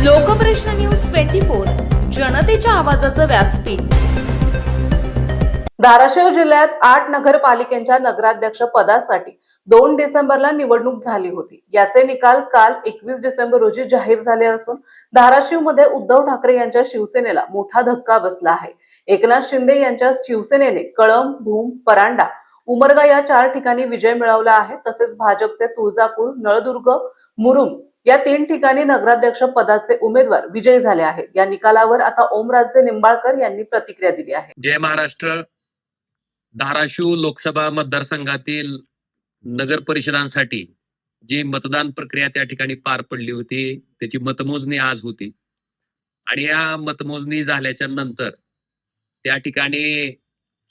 Lokprashna news 24 जनतेच्या आवाजाचं व्यासपीठ। धाराशिव जिल्ह्यात 8 नगरपालिकांच्या नगराध्यक्ष पदासाठी 2 डिसेंबरला निवडणूक झाली होती। याचे निकाल काल 21 डिसेंबर रोजी जाहीर झाले असून धाराशिवमध्ये उद्धव ठाकरे यांच्या शिवसेनेला मोठा धक्का बसला आहे। एकनाथ शिंदे यांच्या शिवसेनेने कळंब, भूम, परांडा, उमरगा या 4 ठिकाणी विजय मिळवला आहे। तसेच भाजपचे तुळजापूर, नळदुर्ग, मुरुम या 3 ठिकाणी नगराध्यक्ष पदाचे उमेदवार विजयी झाले आहेत। या निकालावर आता ओमराजे निंबाळकर यांनी प्रतिक्रिया दिली आहे। जय महाराष्ट्र। धाराशिव लोकसभा मतदारसंघातील नगर परिषदांसाठी जी मतदान प्रक्रिया त्या ठिकाणी पार पडली होती त्याची मतमोजणी आज होती आणि या मतमोजणी झाल्याच्या नंतर त्या ठिकाणी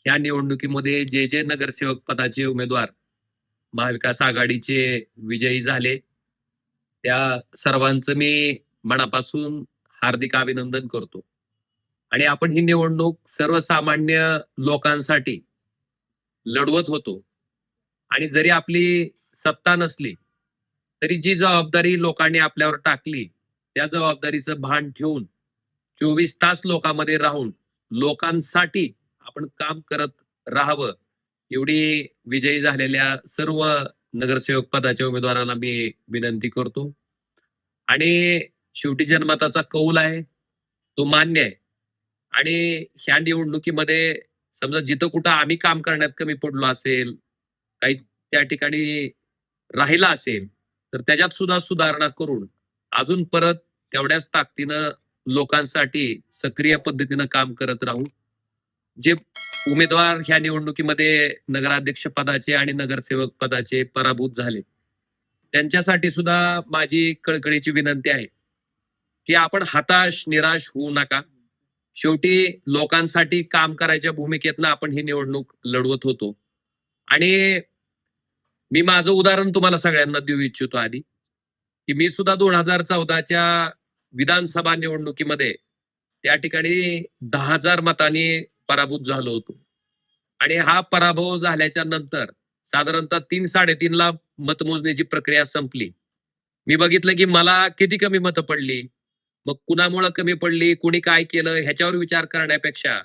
या निवडणुकीमध्ये जे जे नगरसेवक पदाचे उमेदवार महाविकास आघाडीचे विजयी झाले त्या सर्वांचं मी मनापासून हार्दिक अभिनंदन करतो। आणि आपण ही निवडणूक सर्वसामान्य लोकांसाठी लढवत होतो आणि जरी आपली सत्ता नसली तरी जी जबाबदारी लोकांनी आपल्यावर टाकली त्या जबाबदारीचं भान ठेवून 24 तास लोकांमध्ये राहून लोकांसाठी आपण काम करत राहावं एवढी विजयी झालेल्या सर्व नगरसेवक पदाच्या उमेदवारांना मी विनंती करतो। आणि शेवटी जनमताचा कौल आहे तो मान्य आहे आणि ह्या निवडणुकीमध्ये समजा जिथं कुठं आम्ही काम करण्यात कमी पडलो असेल, काही त्या ठिकाणी राहिला असेल तर त्याच्यात सुद्धा सुधारणा करून अजून परत तेवढ्याच ताकदीनं लोकांसाठी सक्रिय पद्धतीनं काम करत राहू। जे उमेदवार ह्या निवडणुकीमध्ये नगराध्यक्ष पदाचे आणि नगरसेवक पदाचे पराभूत झाले त्यांच्यासाठी सुद्धा माझी कळकळीची विनंती आहे की आपण हताश निराश होऊ नका। शेवटी लोकांसाठी काम करायच्या भूमिकेतनं आपण ही निवडणूक लढवत होतो आणि मी माझं उदाहरण तुम्हाला सगळ्यांना देऊ इच्छितो आधी की मी सुद्धा 2014च्या विधानसभा निवडणुकीमध्ये त्या ठिकाणी 10,000 मतांनी पराभूत झालो होतो आणि हा पराभव झाल्याच्या नंतर साधारणतः 3-3.5 ला मतमोजणीची प्रक्रिया संपली। मी बघितलं की मला किती कमी मतं पडली, मग कुणामुळे कमी पडली, कुणी काय केलं ह्याच्यावर विचार करण्यापेक्षा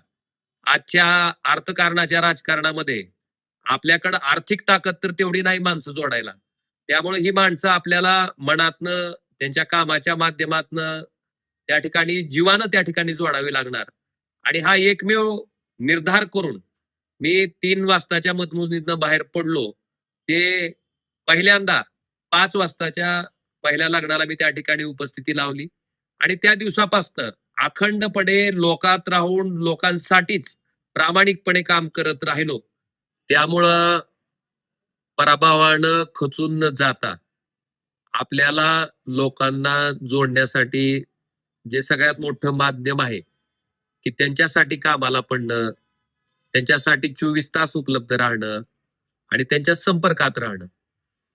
आजच्या अर्थकारणाच्या राजकारणामध्ये आपल्याकडे आर्थिक ताकद तर तेवढी नाही माणसं जोडायला, त्यामुळे ही माणसं आपल्याला मनातनं त्यांच्या कामाच्या माध्यमातनं त्या ठिकाणी जीवानं त्या ठिकाणी जोडावी लागणार। आणि हा एकमेव निर्धार करून मी 3 वाजताच्या मतमोजणीतनं बाहेर पडलो ते पहिल्यांदा 5 वाजताच्या पहिल्या लग्नाला मी त्या ठिकाणी उपस्थिती लावली आणि त्या दिवसापासून अखंडपणे लोकात राहून लोकांसाठीच प्रामाणिकपणे काम करत राहिलो। त्यामुळं पराभवानं खचून न जाता आपल्याला लोकांना जोडण्यासाठी जे सगळ्यात मोठं माध्यम आहे की त्यांच्यासाठी कामाला पडणं, त्यांच्यासाठी 24 तास उपलब्ध राहणं आणि त्यांच्या संपर्कात राहणं,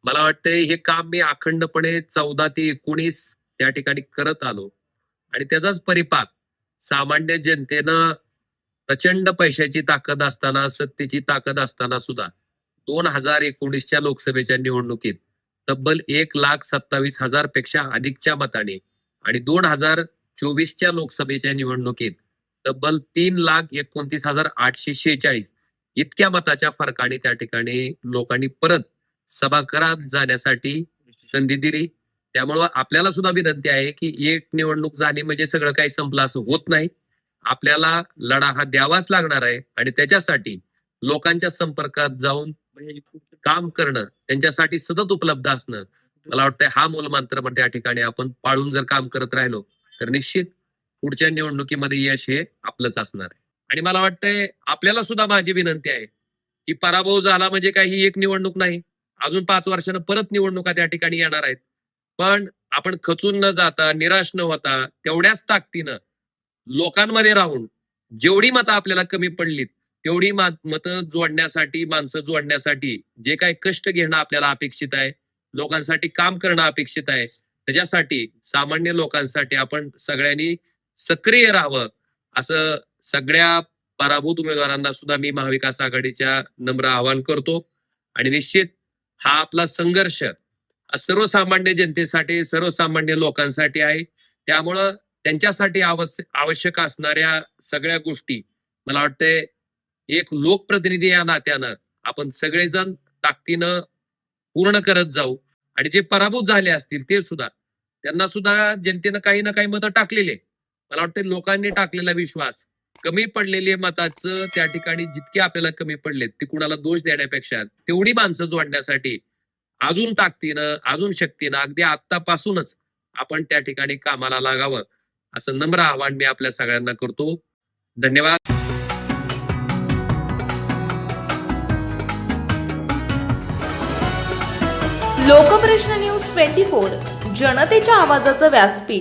मला वाटतंय हे काम मी अखंडपणे 14 ते 19 त्या ठिकाणी करत आलो आणि त्याचाच परिपाक सामान्य जनतेनं प्रचंड पैशाची ताकद असताना, सत्तेची ताकद असताना सुद्धा 2019च्या लोकसभेच्या निवडणुकीत तब्बल 1,27,000 पेक्षा अधिकच्या मताने आणि 2024च्या लोकसभेच्या निवडणुकीत तब्बल 3,29,846 इतक्या मताच्या फरकाने त्या ठिकाणी लोकांनी परत सभागृहात जाण्यासाठी संधी दिली। त्यामुळं आपल्याला सुद्धा विनंती आहे की एक निवडणूक झाली म्हणजे सगळं काही संपलं असं होत नाही, आपल्याला लढा हा द्यावाच लागणार आहे आणि त्याच्यासाठी लोकांच्या संपर्कात जाऊन काम करणं, त्यांच्यासाठी सतत उपलब्ध असणं, मला वाटतं हा मूलमंत्र त्या ठिकाणी आपण पाळून जर काम करत राहिलो तर निश्चित पुढच्या निवडणुकीमध्ये यश हे आपलंच असणार आहे। आणि मला वाटतंय आपल्याला सुद्धा माझी विनंती आहे की पराभव झाला म्हणजे काही एक निवडणूक नाही, अजून 5 वर्षानं परत निवडणुका त्या ठिकाणी येणार आहेत, पण आपण खचून न जाता निराश न होता तेवढ्याच ताकदीनं लोकांमध्ये राहून जेवढी मतं आपल्याला कमी पडलीत तेवढी मतं जोडण्यासाठी, माणसं जोडण्यासाठी जे काही कष्ट घेणं आपल्याला अपेक्षित आहे, लोकांसाठी काम करणं अपेक्षित आहे, त्याच्यासाठी सामान्य लोकांसाठी आपण सगळ्यांनी सक्रिय राहावं असं सगळ्या पराभूत उमेदवारांना सुद्धा मी महाविकास आघाडीच्या नम्र आवाहन करतो। आणि निश्चित हा आपला संघर्ष सर्वसामान्य जनतेसाठी, सर्वसामान्य लोकांसाठी आहे। त्यामुळं त्यांच्यासाठी आवश्यक असणाऱ्या सगळ्या गोष्टी मला वाटतंय एक लोकप्रतिनिधी या नात्यानं आपण सगळेजण ताकदीनं पूर्ण करत जाऊ. आणि जे पराभूत झाले असतील ते सुद्धा, त्यांना सुद्धा जनतेनं काही ना काही मतं टाकलेले. मला वाटतं लोकांनी टाकलेला विश्वास, कमी पडलेले मताचं त्या ठिकाणी जितके आपल्याला कमी पडलेत ते कुणाला दोष देण्यापेक्षा तेवढी माणसं जोडण्यासाठी अजून ताकदीनं, अजून शक्तीनं, अगदी आत्तापासूनच आपण त्या ठिकाणी कामाला लागावं असं नम्र आवाहन मी आपल्या सगळ्यांना करतो. धन्यवाद. लोकप्रश्न न्यूज 24 जनतेच्या आवाजाचं व्यासपीठ.